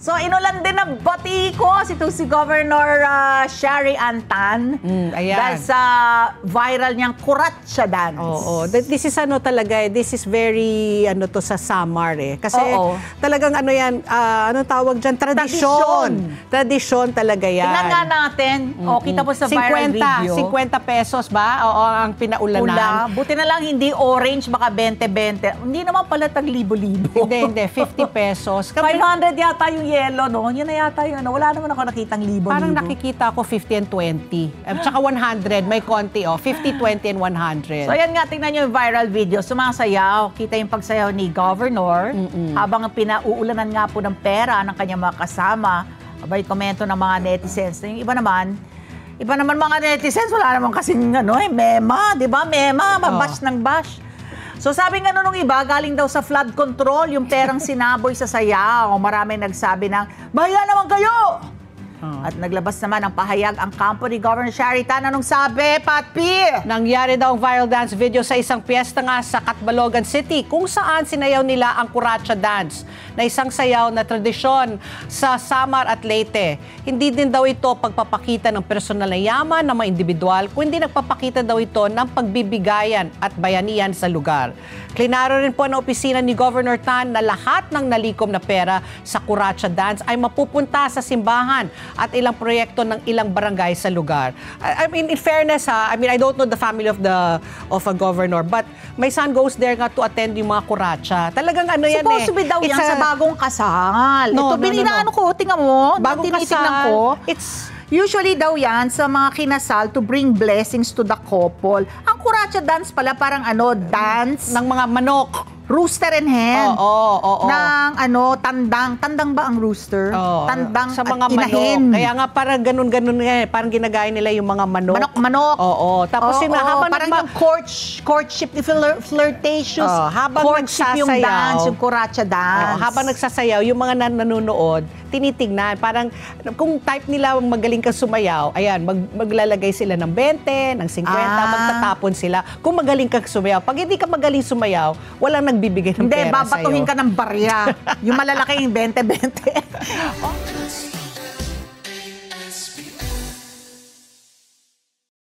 So, inulan din ng bati ko si Governor Shari Antan. Ayan. Dahil sa viral niyang Kuratsa dance. Oo. This is talaga, this is very, sa Samar Kasi talagang yan, anong tawag dyan? Tradisyon. Tradisyon talaga yan. Tingnan nga natin. Kita po sa viral video. 50 pesos ba? Oo, ang pinaulanan. Buti na lang hindi orange, baka 20-20. Hindi naman pala tag libo-libo. Hindi, 50 pesos. 500 yata yung yellow, no? Yun na yata yun. Wala naman ako nakitang libo-libo. Parang nakikita ko 50 and 20. Tsaka 100, may konti, 50, 20, and 100. So, ayan nga, tingnan nyo yung viral video. Sumasayaw. Kita yung pagsayaw ni Governor. Habang pinauulanan nga po ng pera ng kanyang mga kasama. Abay, komento ng mga netizens. Yung iba naman mga netizens, wala naman kasing mema. Di ba? Mema, bash ng bash. So sabi nga nung iba, galing daw sa flood control, yung perang sinaboy sa sayaw. Maraming nagsabi ng, bahala naman kayo! At naglabas naman ng pahayag ang kampo ni Governor Shari Tan. Anong sabi, Pat P? Nangyari daw ang viral dance video sa isang piyesta nga sa Catbalogan City kung saan sinayaw nila ang Kuratsa dance na isang sayaw na tradisyon sa Samar at Leyte. Hindi din daw ito pagpapakita ng personal na yaman ng mga individual, kundi nagpapakita daw ito ng pagbibigayan at bayanihan sa lugar. Klinaro rin po ng opisina ni Governor Tan na lahat ng nalikom na pera sa Kuratsa dance ay mapupunta sa simbahan at ilang proyekto ng ilang barangay sa lugar. I mean, in fairness I don't know the family of a governor, but my son goes there nga to attend yung mga Kuratsa. Talagang yan supposed to be daw yan sa bagong kasal. Ito, bininaano ko, tingnan mo, bagong kasal, ko. Usually daw yan sa mga kinasal to bring blessings to the couple. Ang Kuratsa dance pala parang dance ng mga manok. Rooster and hen. Oo. Ng tandang. Tandang ba ang rooster? Tandang sa mga at inahin. Manok. Kaya nga parang ganun-ganun nga. Parang ginagaya nila yung mga manok. Manok. Oo. Tapos habang parang yung courtship, flirtatious. Habang courtship nagsasayaw. Yung dance, yung Kuratsa dance. Habang nagsasayaw, yung mga nanonood, tinitignan. Parang kung type nila magaling ka sumayaw, ayan, maglalagay sila ng 20, ng 50, magtatapon sila. Kung magaling ka sumayaw. Pag hindi ka magaling sumayaw, walang nagbibigay ng pera sa'yo. Hindi, babatuhin ka ng barya. Yung malalaking 20-20.